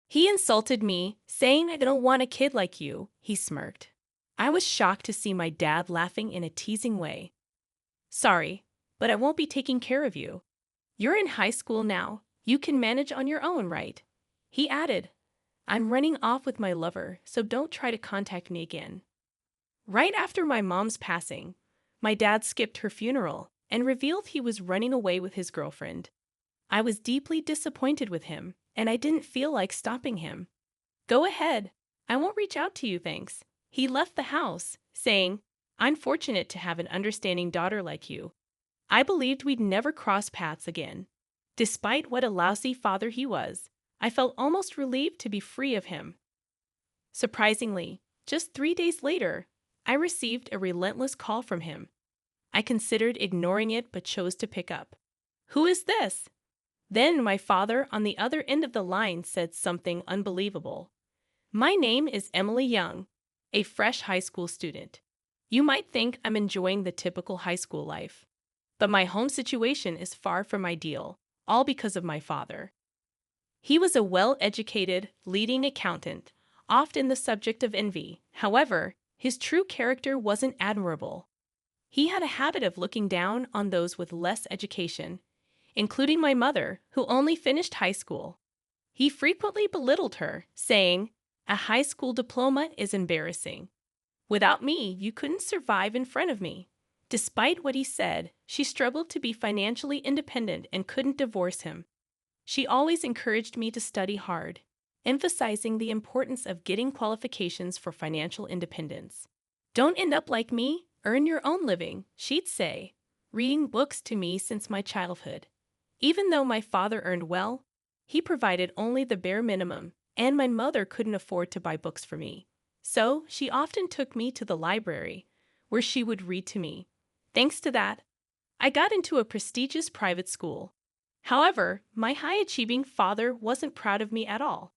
He insulted me, saying I don't want a kid like you, he smirked. I was shocked to see my dad laughing in a teasing way. Sorry, but I won't be taking care of you. You're in high school now. You can manage on your own, right? He added, I'm running off with my lover, so don't try to contact me again. Right after my mom's passing, my dad skipped her funeral and revealed he was running away with his girlfriend. I was deeply disappointed with him, and I didn't feel like stopping him. Go ahead. I won't reach out to you, thanks. He left the house, saying, I'm fortunate to have an understanding daughter like you. I believed we'd never cross paths again. Despite what a lousy father he was, I felt almost relieved to be free of him. Surprisingly, just 3 days later, I received a relentless call from him. I considered ignoring it but chose to pick up. Who is this? Then my father on the other end of the line said something unbelievable. My name is Emily Young, a fresh high school student. You might think I'm enjoying the typical high school life, but my home situation is far from ideal, all because of my father. He was a well-educated, leading accountant, often the subject of envy. However, his true character wasn't admirable. He had a habit of looking down on those with less education, including my mother, who only finished high school. He frequently belittled her, saying, a high school diploma is embarrassing. Without me, you couldn't survive in front of me. Despite what he said, she struggled to be financially independent and couldn't divorce him. She always encouraged me to study hard, emphasizing the importance of getting qualifications for financial independence. Don't end up like me, earn your own living, she'd say, reading books to me since my childhood. Even though my father earned well, he provided only the bare minimum, and my mother couldn't afford to buy books for me. So she often took me to the library, where she would read to me. Thanks to that, I got into a prestigious private school. However, my high-achieving father wasn't proud of me at all.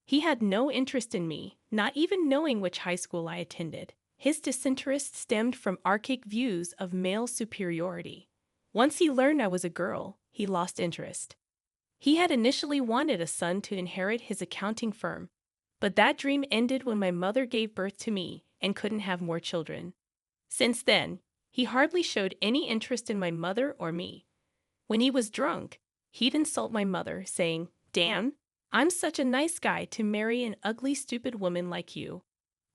He had no interest in me, not even knowing which high school I attended. His disinterest stemmed from archaic views of male superiority. Once he learned I was a girl, he lost interest. He had initially wanted a son to inherit his accounting firm, but that dream ended when my mother gave birth to me and couldn't have more children. Since then, he hardly showed any interest in my mother or me. When he was drunk, he'd insult my mother, saying, Dan, I'm such a nice guy to marry an ugly, stupid woman like you.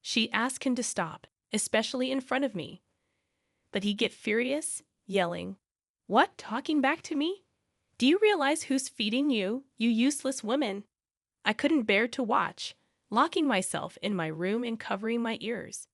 She'd ask him to stop, especially in front of me. But he'd get furious, yelling, What, talking back to me? Do you realize who's feeding you, you useless woman? I couldn't bear to watch, locking myself in my room and covering my ears.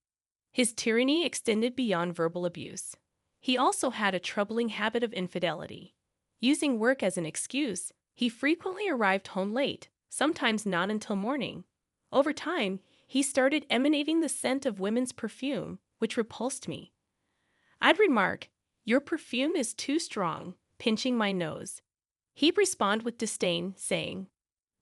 His tyranny extended beyond verbal abuse. He also had a troubling habit of infidelity. Using work as an excuse, he frequently arrived home late, sometimes not until morning. Over time, he started emanating the scent of women's perfume, which repulsed me. I'd remark, Your perfume is too strong, pinching my nose. He'd respond with disdain, saying,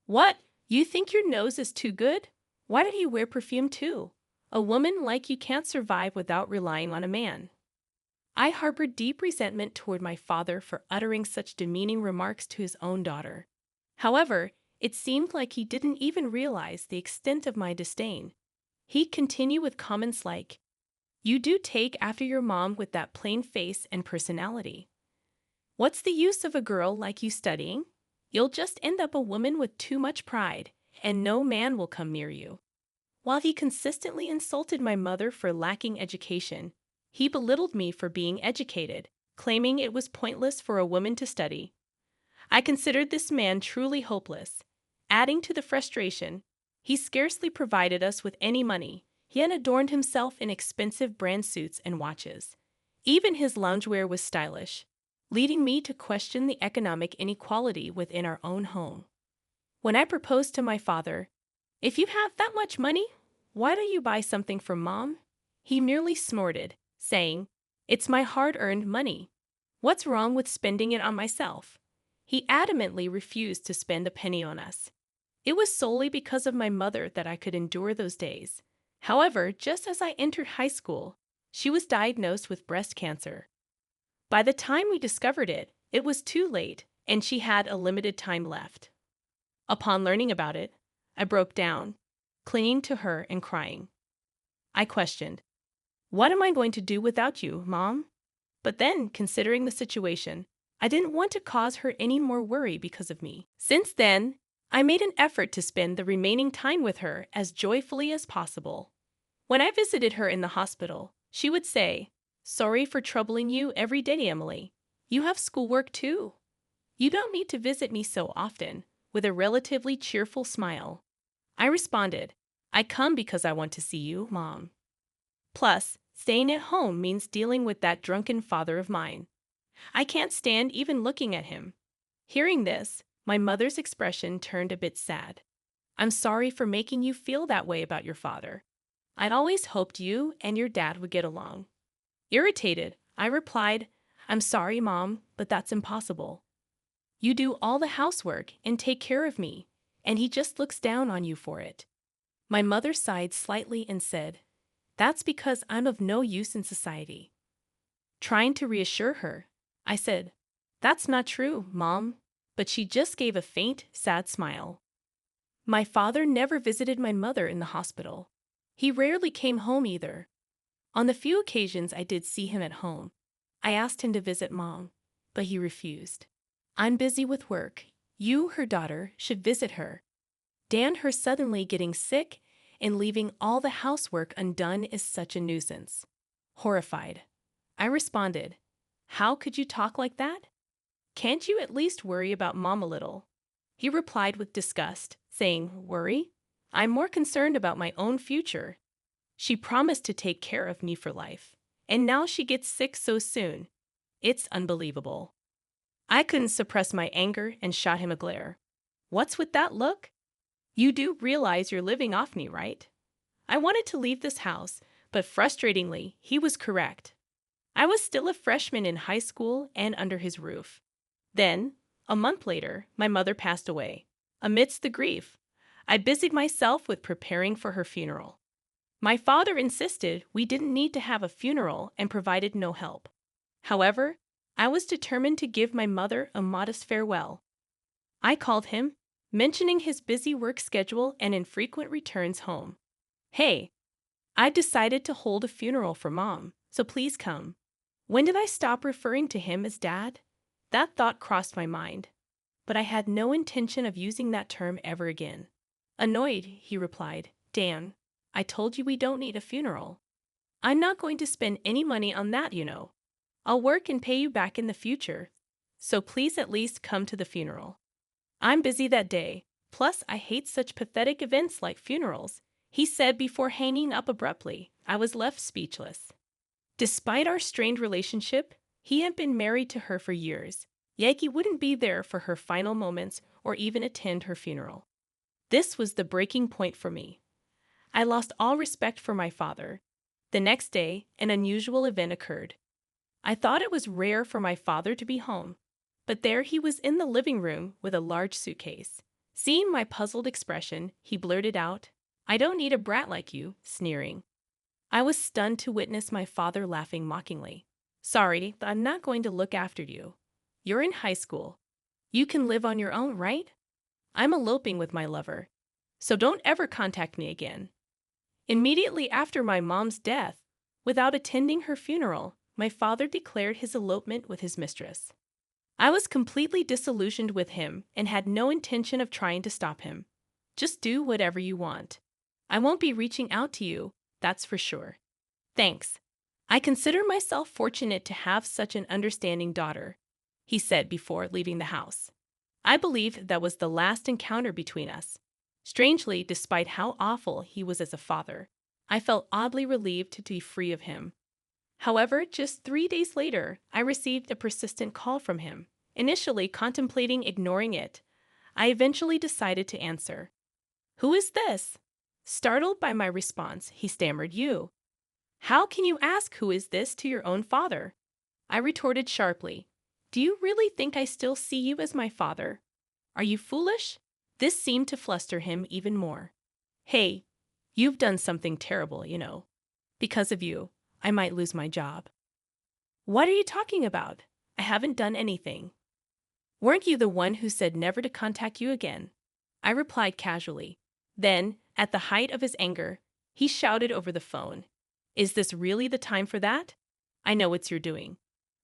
What, you think your nose is too good? Why did you wear perfume too? A woman like you can't survive without relying on a man. I harbored deep resentment toward my father for uttering such demeaning remarks to his own daughter. However, it seemed like he didn't even realize the extent of my disdain. He'd continue with comments like, You do take after your mom with that plain face and personality. What's the use of a girl like you studying? You'll just end up a woman with too much pride, and no man will come near you. While he consistently insulted my mother for lacking education, he belittled me for being educated, claiming it was pointless for a woman to study. I considered this man truly hopeless. Adding to the frustration, he scarcely provided us with any money, yet adorned himself in expensive brand suits and watches. Even his loungewear was stylish, leading me to question the economic inequality within our own home. When I proposed to my father, If you have that much money, why don't you buy something for Mom? He merely snorted, saying, It's my hard-earned money. What's wrong with spending it on myself? He adamantly refused to spend a penny on us. It was solely because of my mother that I could endure those days. However, just as I entered high school, she was diagnosed with breast cancer. By the time we discovered it, it was too late, and she had a limited time left. Upon learning about it, I broke down, clinging to her and crying. I questioned, "What am I going to do without you, Mom?" But then, considering the situation, I didn't want to cause her any more worry because of me. Since then, I made an effort to spend the remaining time with her as joyfully as possible. When I visited her in the hospital, she would say, "Sorry for troubling you every day, Emily. You have schoolwork too. You don't need to visit me so often," with a relatively cheerful smile. I responded, "I come because I want to see you, Mom. Plus, staying at home means dealing with that drunken father of mine. I can't stand even looking at him." Hearing this, my mother's expression turned a bit sad. "I'm sorry for making you feel that way about your father. I'd always hoped you and your dad would get along." Irritated, I replied, "I'm sorry, Mom, but that's impossible. You do all the housework and take care of me, and he just looks down on you for it." My mother sighed slightly and said, "That's because I'm of no use in society." Trying to reassure her, I said, "That's not true, Mom," but she just gave a faint, sad smile. My father never visited my mother in the hospital. He rarely came home either. On the few occasions I did see him at home, I asked him to visit Mom, but he refused. "I'm busy with work. You, her daughter, should visit her. Dan, her suddenly getting sick and leaving all the housework undone is such a nuisance." Horrified, I responded, "How could you talk like that? Can't you at least worry about Mom a little?" He replied with disgust, saying, "Worry? I'm more concerned about my own future. She promised to take care of me for life, and now she gets sick so soon. It's unbelievable." I couldn't suppress my anger and shot him a glare. "What's with that look? You do realize you're living off me, right?" I wanted to leave this house, but frustratingly, he was correct. I was still a freshman in high school and under his roof. Then, a month later, my mother passed away. Amidst the grief, I busied myself with preparing for her funeral. My father insisted we didn't need to have a funeral and provided no help. However, I was determined to give my mother a modest farewell. I called him, mentioning his busy work schedule and infrequent returns home. "Hey, I've decided to hold a funeral for Mom, so please come." When did I stop referring to him as Dad? That thought crossed my mind, but I had no intention of using that term ever again. Annoyed, he replied, "Dan, I told you we don't need a funeral. I'm not going to spend any money on that, you know. I'll work and pay you back in the future, so please at least come to the funeral. I'm busy that day, plus I hate such pathetic events like funerals," he said before hanging up abruptly. I was left speechless. Despite our strained relationship, he had been married to her for years, yet he wouldn't be there for her final moments or even attend her funeral. This was the breaking point for me. I lost all respect for my father. The next day, an unusual event occurred. I thought it was rare for my father to be home, but there he was in the living room with a large suitcase. Seeing my puzzled expression, he blurted out, "I don't need a brat like you," sneering. I was stunned to witness my father laughing mockingly. "Sorry, but I'm not going to look after you. You're in high school. You can live on your own, right? I'm eloping with my lover, so don't ever contact me again." Immediately after my mom's death, without attending her funeral, my father declared his elopement with his mistress. I was completely disillusioned with him and had no intention of trying to stop him. "Just do whatever you want. I won't be reaching out to you, that's for sure. Thanks. I consider myself fortunate to have such an understanding daughter," he said before leaving the house. I believe that was the last encounter between us. Strangely, despite how awful he was as a father, I felt oddly relieved to be free of him. However, just 3 days later, I received a persistent call from him. Initially contemplating ignoring it, I eventually decided to answer. "Who is this?" Startled by my response, he stammered, "You. How can you ask who is this to your own father?" I retorted sharply, "Do you really think I still see you as my father? Are you foolish?" This seemed to fluster him even more. "Hey, you've done something terrible, you know. Because of you, I might lose my job." "What are you talking about? I haven't done anything." "Weren't you the one who said never to contact you again?" I replied casually. Then, at the height of his anger, he shouted over the phone, "Is this really the time for that? I know what you're doing."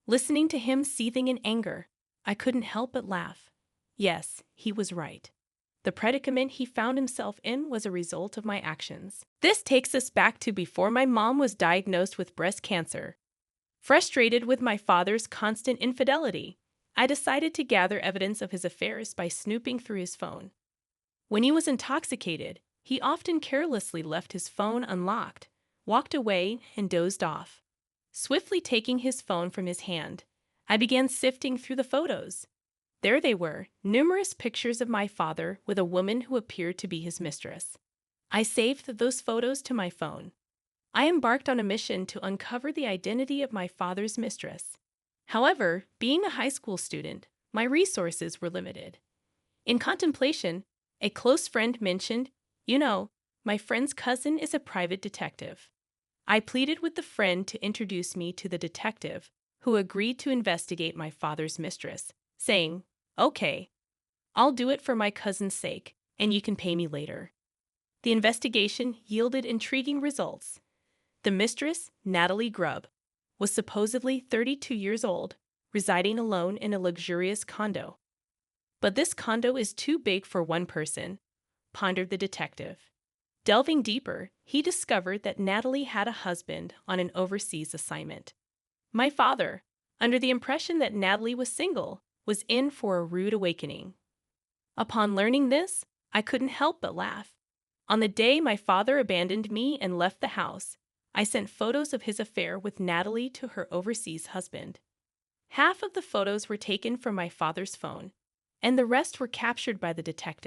Listening to him seething in anger, I couldn't help but laugh. Yes, he was right. The predicament he found himself in was a result of my actions. This takes us back to before my mom was diagnosed with breast cancer. Frustrated with my father's constant infidelity, I decided to gather evidence of his affairs by snooping through his phone. When he was intoxicated, he often carelessly left his phone unlocked, walked away, and dozed off. Swiftly taking his phone from his hand, I began sifting through the photos. There they were, numerous pictures of my father with a woman who appeared to be his mistress. I saved those photos to my phone. I embarked on a mission to uncover the identity of my father's mistress. However, being a high school student, my resources were limited. In contemplation, a close friend mentioned, my friend's cousin is a private detective. I pleaded with the friend to introduce me to the detective, who agreed to investigate my father's mistress, saying, "Okay, I'll do it for my cousin's sake, and you can pay me later." The investigation yielded intriguing results. The mistress, Natalie Grubb, was supposedly 32 years old, residing alone in a luxurious condo. "But this condo is too big for one person," pondered the detective. Delving deeper, he discovered that Natalie had a husband on an overseas assignment. My father, under the impression that Natalie was single, was in for a rude awakening. Upon learning this, I couldn't help but laugh. On the day my father abandoned me and left the house, I sent photos of his affair with Natalie to her overseas husband. Half of the photos were taken from my father's phone, and the rest were captured by the detective.